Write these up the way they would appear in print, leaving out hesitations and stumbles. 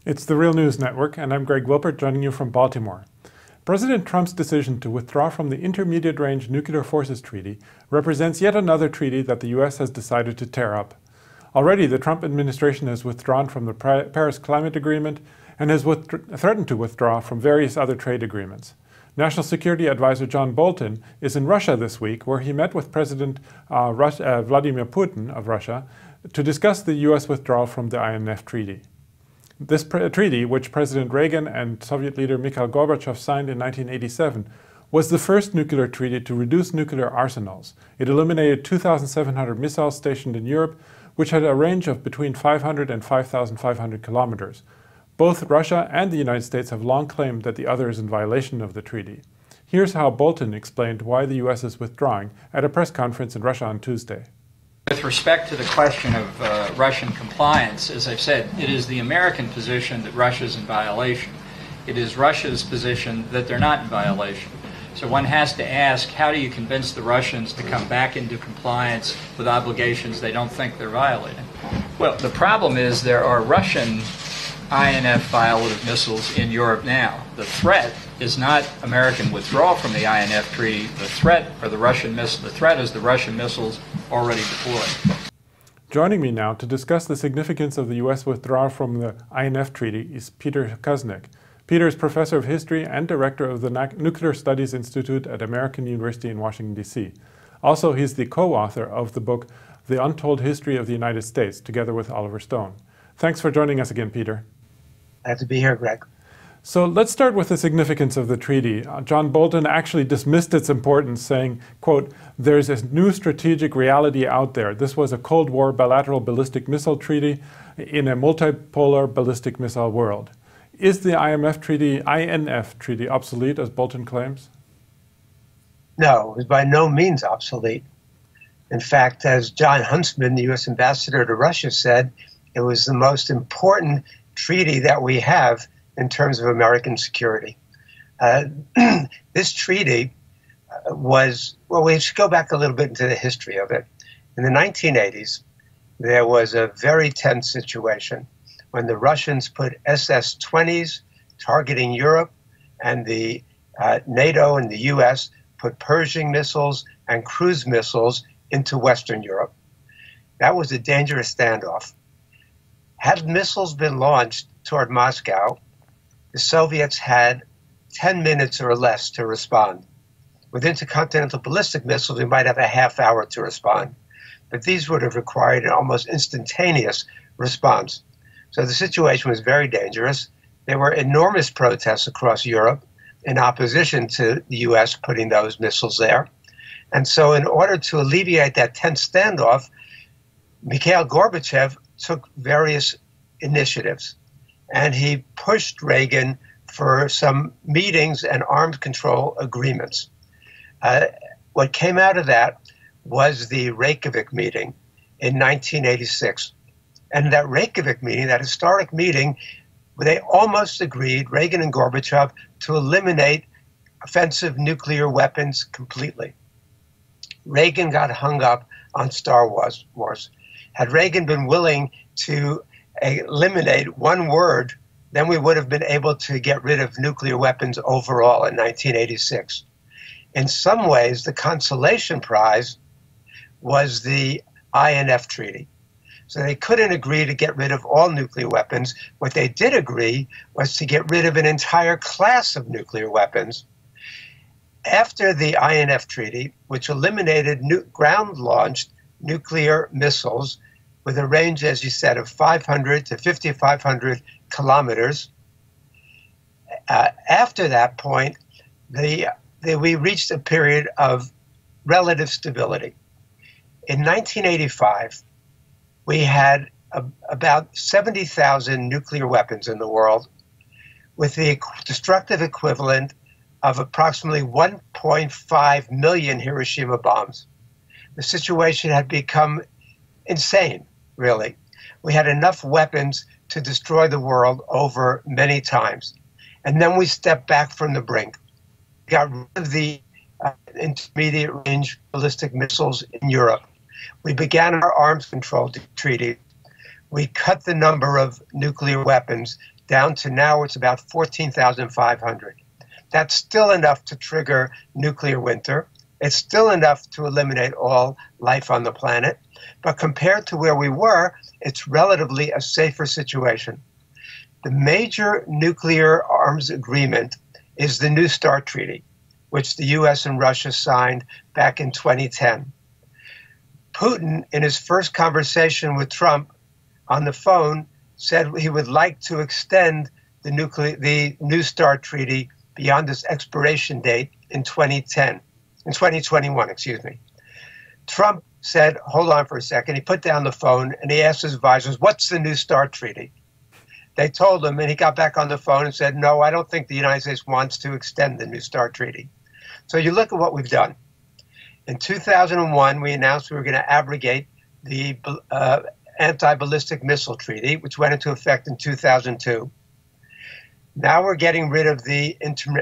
It's the Real News Network, and I'm Greg Wilpert, joining you from Baltimore. President Trump's decision to withdraw from the Intermediate-Range Nuclear Forces Treaty represents yet another treaty that the U.S. has decided to tear up. Already, the Trump administration has withdrawn from the Paris Climate Agreement and has threatened to withdraw from various other trade agreements. National Security Advisor John Bolton is in Russia this week, where he met with President Vladimir Putin of Russia to discuss the U.S. withdrawal from the INF treaty. This treaty, which President Reagan and Soviet leader Mikhail Gorbachev signed in 1987, was the first nuclear treaty to reduce nuclear arsenals. It eliminated 2,700 missiles stationed in Europe, which had a range of between 500 and 5,500 kilometers. Both Russia and the United States have long claimed that the other is in violation of the treaty. Here's how Bolton explained why the U.S. is withdrawing at a press conference in Russia on Tuesday. With respect to the question of Russian compliance, as I've said, it is the American position that Russia is in violation. It is Russia's position that they're not in violation. So one has to ask, how do you convince the Russians to come back into compliance with obligations they don't think they're violating? Well, the problem is there are Russian INF violative missiles in Europe now. The threat is not American withdrawal from the INF treaty. The threat are the Russian missiles. The threat is the Russian missiles already deployed. Joining me now to discuss the significance of the U.S. withdrawal from the INF treaty is Peter Kuznick. Peter is professor of history and director of the Nuclear Studies Institute at American University in Washington, D.C. Also, he's the co-author of the book The Untold History of the United States, together with Oliver Stone. Thanks for joining us again, Peter. Glad to be here, Greg. So let's start with the significance of the treaty. John Bolton actually dismissed its importance, saying, quote, "There's a new strategic reality out there. This was a Cold War bilateral ballistic missile treaty in a multipolar ballistic missile world." Is the INF treaty obsolete, as Bolton claims? No, it was by no means obsolete. In fact, as John Huntsman, the U.S. ambassador to Russia, said, it was the most important treaty that we have in terms of American security. This treaty was, well, we should go back a little bit into the history of it. In the 1980s, there was a very tense situation when the Russians put SS-20s targeting Europe, and the NATO and the US put Pershing missiles and cruise missiles into Western Europe. That was a dangerous standoff. Had missiles been launched toward Moscow, the Soviets had 10 minutes or less to respond. With intercontinental ballistic missiles, we might have a half hour to respond. But these would have required an almost instantaneous response. So the situation was very dangerous. There were enormous protests across Europe in opposition to the U.S. putting those missiles there. And so in order to alleviate that tense standoff, Mikhail Gorbachev took various initiatives. And he pushed Reagan for some meetings and arms control agreements. What came out of that was the Reykjavik meeting in 1986. And that Reykjavik meeting, that historic meeting, they almost agreed, Reagan and Gorbachev, to eliminate offensive nuclear weapons completely. Reagan got hung up on Star Wars. Had Reagan been willing to eliminate one word, then we would have been able to get rid of nuclear weapons overall in 1986. In some ways, the consolation prize was the INF treaty. So they couldn't agree to get rid of all nuclear weapons. What they did agree was to get rid of an entire class of nuclear weapons. After the INF treaty, which eliminated ground-launched nuclear missiles with a range, as you said, of 500 to 5,500 kilometers. After that point, we reached a period of relative stability. In 1985, we had about 70,000 nuclear weapons in the world, with the destructive equivalent of approximately 1.5 million Hiroshima bombs. The situation had become insane, really. We had enough weapons to destroy the world over many times. And then we stepped back from the brink, got rid of the intermediate range ballistic missiles in Europe. We began our arms control treaty. We cut the number of nuclear weapons down to now it's about 14,500. That's still enough to trigger nuclear winter. It's still enough to eliminate all life on the planet. But compared to where we were, it's relatively a safer situation. The major nuclear arms agreement is the New START Treaty, which the US and Russia signed back in 2010. Putin, in his first conversation with Trump on the phone, said he would like to extend the New START Treaty beyond its expiration date in 2021, excuse me. Trump said, hold on for a second. He put down the phone and he asked his advisors, what's the New START Treaty? They told him, and he got back on the phone and said, no, I don't think the United States wants to extend the New START Treaty. So you look at what we've done. In 2001, we announced we were going to abrogate the Anti-Ballistic Missile Treaty, which went into effect in 2002. Now we're getting rid of the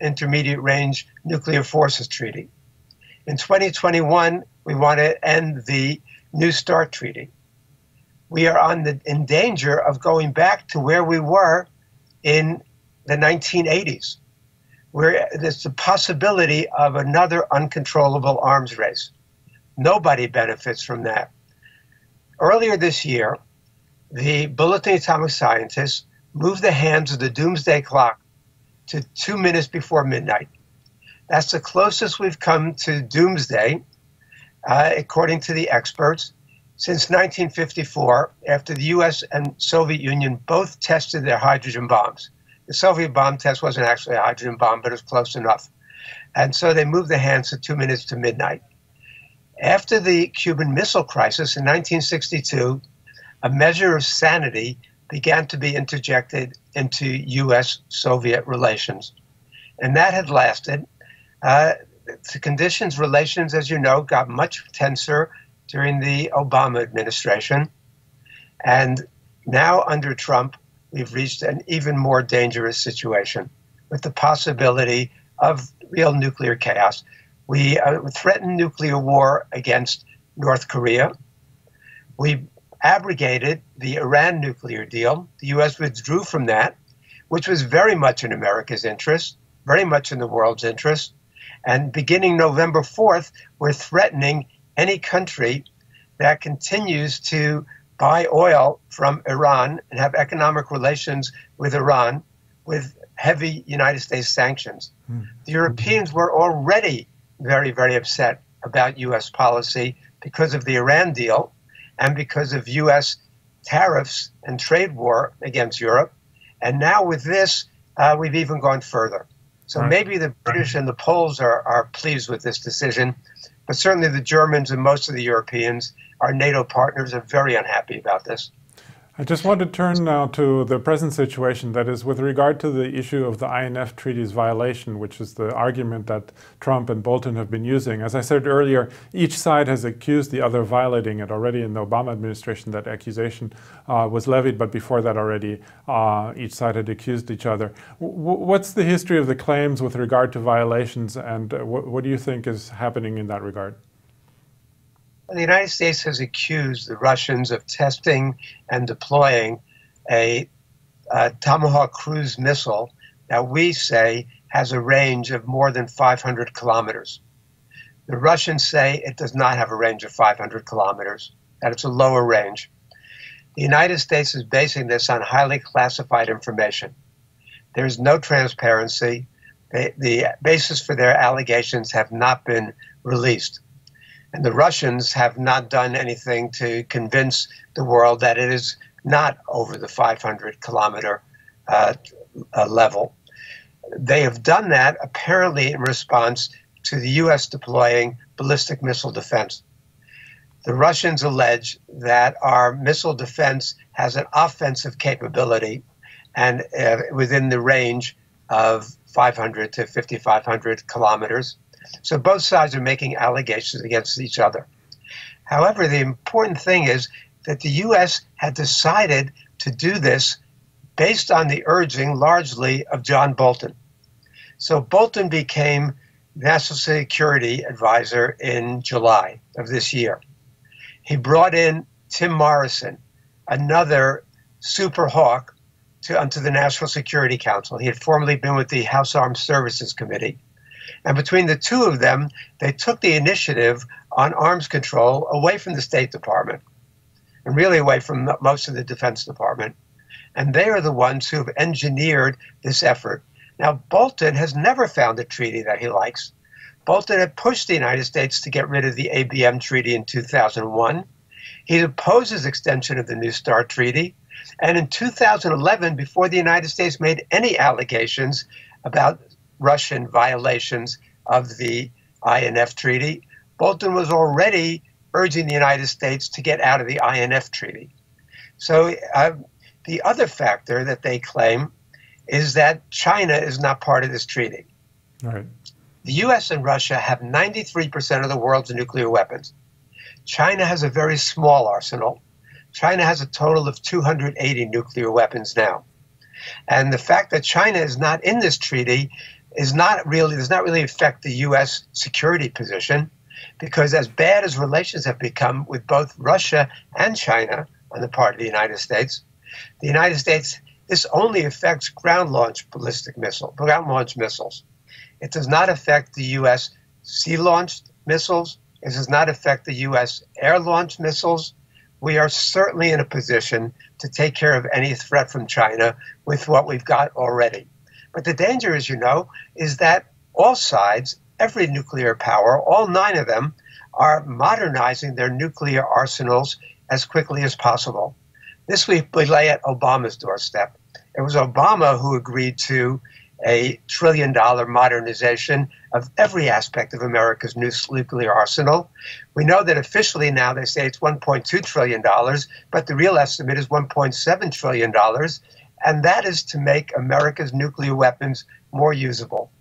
Intermediate Range Nuclear Forces Treaty. In 2021, we want to end the New START Treaty. We are in danger of going back to where we were in the 1980s, where there's the possibility of another uncontrollable arms race. Nobody benefits from that. Earlier this year, the Bulletin of Atomic Scientists moved the hands of the Doomsday clock to 2 minutes before midnight. That's the closest we've come to Doomsday, according to the experts, since 1954, after the US and Soviet Union both tested their hydrogen bombs. The Soviet bomb test wasn't actually a hydrogen bomb, but it was close enough. And so they moved the hands to 2 minutes to midnight. After the Cuban Missile Crisis in 1962, a measure of sanity began to be interjected into US-Soviet relations. And that had lasted. The conditions, relations, as you know, got much tenser during the Obama administration. And now under Trump, we've reached an even more dangerous situation with the possibility of real nuclear chaos. We threatened nuclear war against North Korea. We abrogated the Iran nuclear deal. The U.S. withdrew from that, which was very much in America's interest, very much in the world's interest. And beginning November 4th, we're threatening any country that continues to buy oil from Iran and have economic relations with Iran with heavy United States sanctions. The Europeans were already very, very upset about U.S. policy because of the Iran deal and because of U.S. tariffs and trade war against Europe. And now with this, we've even gone further. So maybe the British and the Poles are pleased with this decision, but certainly the Germans and most of the Europeans, our NATO partners, are very unhappy about this. I just want to turn now to the present situation, that is with regard to the issue of the INF treaties violation, which is the argument that Trump and Bolton have been using. As I said earlier, each side has accused the other of violating it. Already in the Obama administration, that accusation was levied, but before that already each side had accused each other. What's the history of the claims with regard to violations, and what do you think is happening in that regard? The United States has accused the Russians of testing and deploying a Tomahawk cruise missile that we say has a range of more than 500 kilometers. The Russians say it does not have a range of 500 kilometers, that it's a lower range. The United States is basing this on highly classified information. There is no transparency. The basis for their allegations have not been released. And the Russians have not done anything to convince the world that it is not over the 500-kilometer level. They have done that apparently in response to the U.S. deploying ballistic missile defense. The Russians allege that our missile defense has an offensive capability and within the range of 500 to 5,500 kilometers. So both sides are making allegations against each other. However, the important thing is that the U.S. had decided to do this based on the urging largely of John Bolton. So Bolton became National Security Advisor in July of this year. He brought in Tim Morrison, another super hawk onto the National Security Council. He had formerly been with the House Armed Services Committee. And between the two of them, they took the initiative on arms control away from the State Department and really away from most of the Defense Department. And they are the ones who have engineered this effort. Now, Bolton has never found a treaty that he likes. Bolton had pushed the United States to get rid of the ABM Treaty in 2001. He opposes extension of the New START Treaty. And in 2011, before the United States made any allegations about Russian violations of the INF Treaty, Bolton was already urging the United States to get out of the INF Treaty. So the other factor that they claim is that China is not part of this treaty. Right. The U.S. and Russia have 93% of the world's nuclear weapons. China has a very small arsenal. China has a total of 280 nuclear weapons now. And the fact that China is not in this treaty does not really affect the U.S. security position, because as bad as relations have become with both Russia and China on the part of the United States, this only affects ground-launched missiles. It does not affect the U.S. sea-launched missiles. It does not affect the U.S. air-launched missiles. We are certainly in a position to take care of any threat from China with what we've got already. But the danger, as you know, is that all sides, every nuclear power, all 9 of them, are modernizing their nuclear arsenals as quickly as possible. This we lay at Obama's doorstep. It was Obama who agreed to a $1 trillion modernization of every aspect of America's nuclear arsenal. We know that officially now they say it's $1.2 trillion, but the real estimate is $1.7 trillion, and that is to make America's nuclear weapons more usable.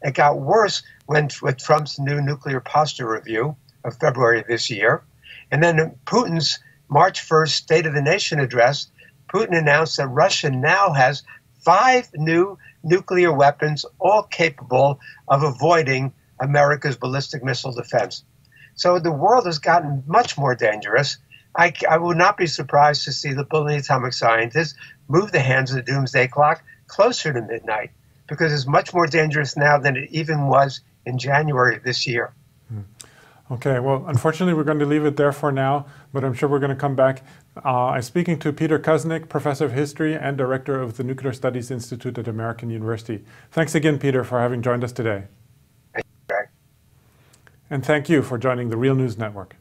It got worse with Trump's new nuclear posture review of February of this year. And then in Putin's March 1st State of the Nation address, Putin announced that Russia now has 5 new nuclear weapons, all capable of avoiding America's ballistic missile defense. So the world has gotten much more dangerous. I would not be surprised to see the bullying atomic scientists move the hands of the doomsday clock closer to midnight, because it's much more dangerous now than it even was in January of this year. Okay, well, unfortunately, we're going to leave it there for now, but I'm sure we're going to come back. I'm speaking to Peter Kuznick, Professor of History and Director of the Nuclear Studies Institute at American University. Thanks again, Peter, for having joined us today. Thank you, Greg. And thank you for joining the Real News Network.